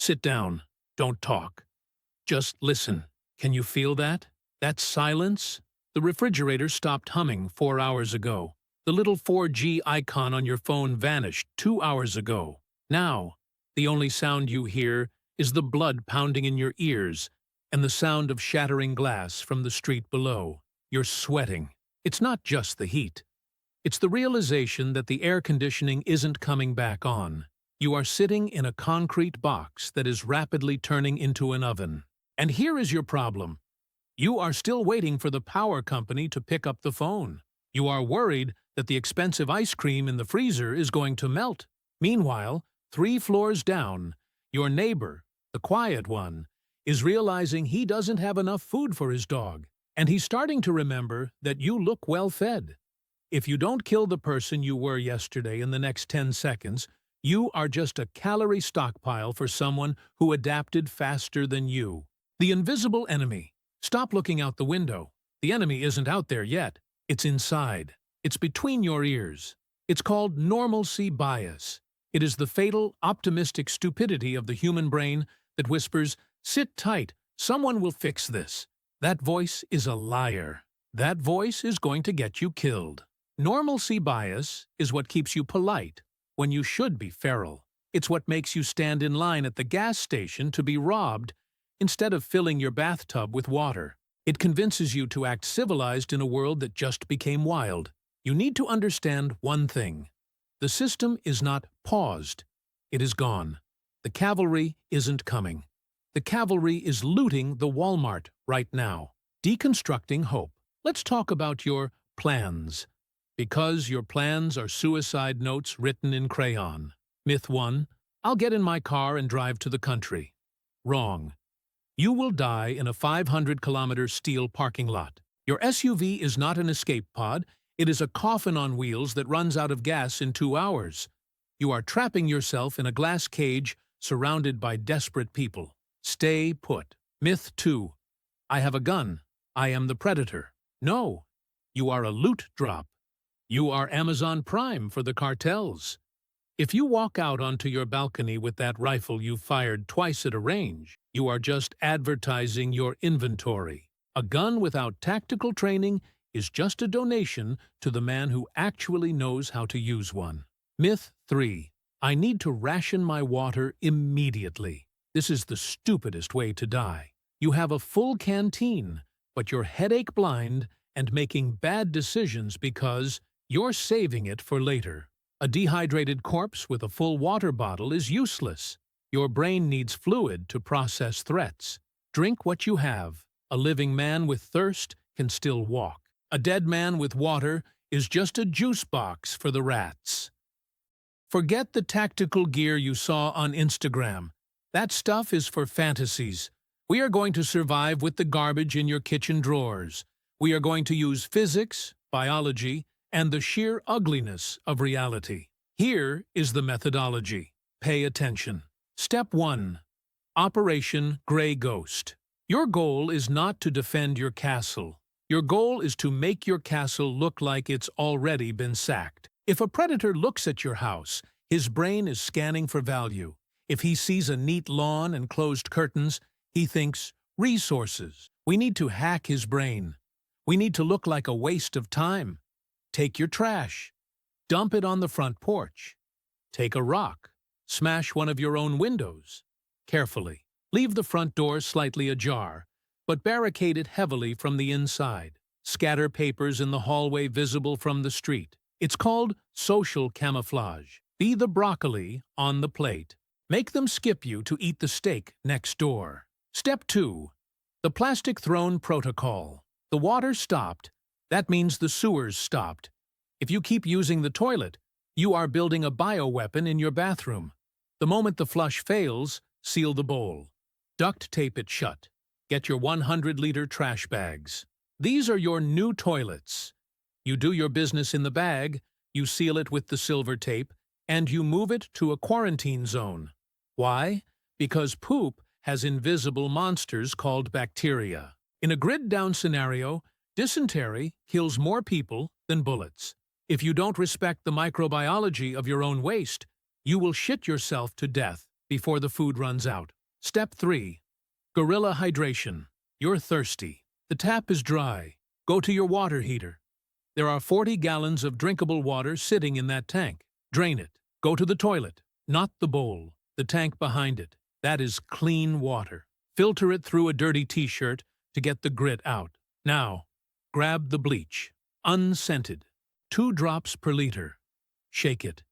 Sit down. Don't talk. Just listen. Can you feel that? That silence? The refrigerator stopped humming 4 hours ago. The little 4G icon on your phone vanished 2 hours ago. Now, the only sound you hear is the blood pounding in your ears and the sound of shattering glass from the street below. You're sweating. It's not just the heat. It's the realization that the air conditioning isn't coming back on. You are sitting in a concrete box that is rapidly turning into an oven. And here is your problem. You are still waiting for the power company to pick up the phone. You are worried that the expensive ice cream in the freezer is going to melt. Meanwhile, 3 floors down, your neighbor, the quiet one, is realizing he doesn't have enough food for his dog, and he's starting to remember that you look well-fed. If you don't kill the person you were yesterday in the next 10 seconds, you are just a calorie stockpile for someone who adapted faster than you. The invisible enemy. Stop looking out the window. The enemy isn't out there yet. It's inside. It's between your ears. It's called normalcy bias. It is the fatal, optimistic stupidity of the human brain that whispers, "Sit tight, someone will fix this." That voice is a liar. That voice is going to get you killed. Normalcy bias is what keeps you polite when you should be feral. It's what makes you stand in line at the gas station to be robbed instead of filling your bathtub with water. It convinces you to act civilized in a world that just became wild. You need to understand one thing. The system is not paused. It is gone. The cavalry isn't coming. The cavalry is looting the Walmart right now. Deconstructing hope. Let's talk about your plans. Because your plans are suicide notes written in crayon. Myth 1. I'll get in my car and drive to the country. Wrong. You will die in a 500-kilometer steel parking lot. Your SUV is not an escape pod. It is a coffin on wheels that runs out of gas in 2 hours. You are trapping yourself in a glass cage surrounded by desperate people. Stay put. Myth 2. I have a gun. I am the predator. No. You are a loot drop. You are Amazon Prime for the cartels. If you walk out onto your balcony with that rifle you fired twice at a range, you are just advertising your inventory. A gun without tactical training is just a donation to the man who actually knows how to use one. Myth 3. I need to ration my water immediately. This is the stupidest way to die. You have a full canteen, but you're headache blind and making bad decisions because you're saving it for later. A dehydrated corpse with a full water bottle is useless. Your brain needs fluid to process threats. Drink what you have. A living man with thirst can still walk. A dead man with water is just a juice box for the rats. Forget the tactical gear you saw on Instagram. That stuff is for fantasies. We are going to survive with the garbage in your kitchen drawers. We are going to use physics, biology, and the sheer ugliness of reality. Here is the methodology. Pay attention. Step 1. Operation Grey Ghost. Your goal is not to defend your castle. Your goal is to make your castle look like it's already been sacked. If a predator looks at your house, his brain is scanning for value. If he sees a neat lawn and closed curtains, he thinks, resources. We need to hack his brain. We need to look like a waste of time. Take your trash. Dump it on the front porch. Take a rock. Smash one of your own windows. Carefully. Leave the front door slightly ajar, but barricade it heavily from the inside. Scatter papers in the hallway visible from the street. It's called social camouflage. Be the broccoli on the plate. Make them skip you to eat the steak next door. Step 2. The plastic throne protocol. The water stopped. That means the sewers stopped. If you keep using the toilet, you are building a bioweapon in your bathroom. The moment the flush fails, seal the bowl. Duct tape it shut. Get your 100-liter trash bags. These are your new toilets. You do your business in the bag, you seal it with the silver tape, and you move it to a quarantine zone. Why? Because poop has invisible monsters called bacteria. In a grid-down scenario, dysentery kills more people than bullets. If you don't respect the microbiology of your own waste, you will shit yourself to death before the food runs out. Step 3. Guerrilla hydration. You're thirsty. The tap is dry. Go to your water heater. There are 40 gallons of drinkable water sitting in that tank. Drain it. Go to the toilet. Not the bowl. The tank behind it. That is clean water. Filter it through a dirty t-shirt to get the grit out. Now, grab the bleach. Unscented. 2 drops per liter. Shake it.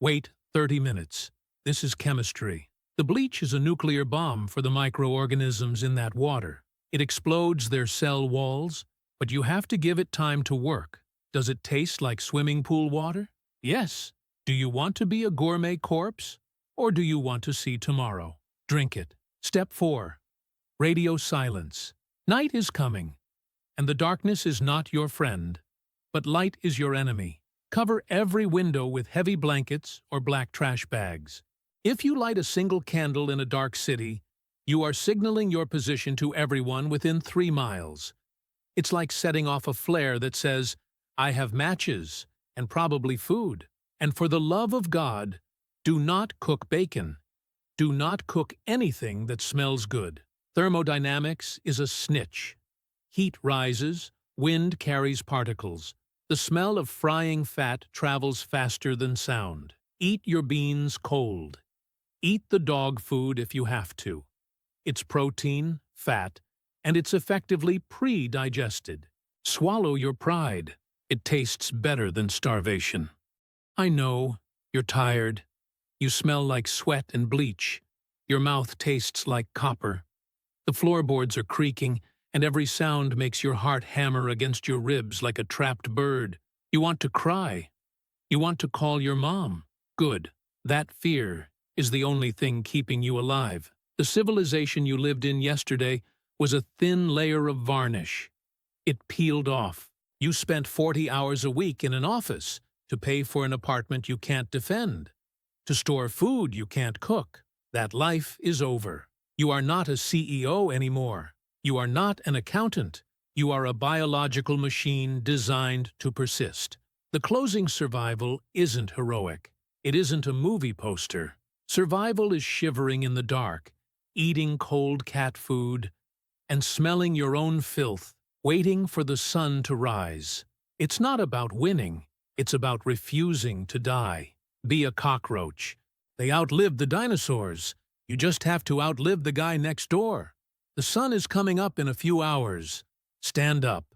Wait 30 minutes. This is chemistry. The bleach is a nuclear bomb for the microorganisms in that water. It explodes their cell walls, but you have to give it time to work. Does it taste like swimming pool water? Yes. Do you want to be a gourmet corpse? Or do you want to see tomorrow? Drink it. Step 4. Radio silence. Night is coming, and the darkness is not your friend, but light is your enemy. Cover every window with heavy blankets or black trash bags. If you light a single candle in a dark city, you are signaling your position to everyone within 3 miles. It's like setting off a flare that says, "I have matches and probably food." And for the love of God, do not cook bacon. Do not cook anything that smells good. Thermodynamics is a snitch. Heat rises, wind carries particles. The smell of frying fat travels faster than sound. Eat your beans cold. Eat the dog food if you have to. It's protein, fat, and it's effectively pre-digested. Swallow your pride. It tastes better than starvation. I know, you're tired. You smell like sweat and bleach. Your mouth tastes like copper. The floorboards are creaking, and every sound makes your heart hammer against your ribs like a trapped bird. You want to cry. You want to call your mom. Good. That fear is the only thing keeping you alive. The civilization you lived in yesterday was a thin layer of varnish. It peeled off. You spent 40 hours a week in an office to pay for an apartment you can't defend, to store food you can't cook. That life is over. You are not a CEO anymore. You are not an accountant. You are a biological machine designed to persist. The closing survival isn't heroic. It isn't a movie poster. Survival is shivering in the dark, eating cold cat food, and smelling your own filth, waiting for the sun to rise. It's not about winning. It's about refusing to die. Be a cockroach. They outlived the dinosaurs. You just have to outlive the guy next door. The sun is coming up in a few hours. Stand up.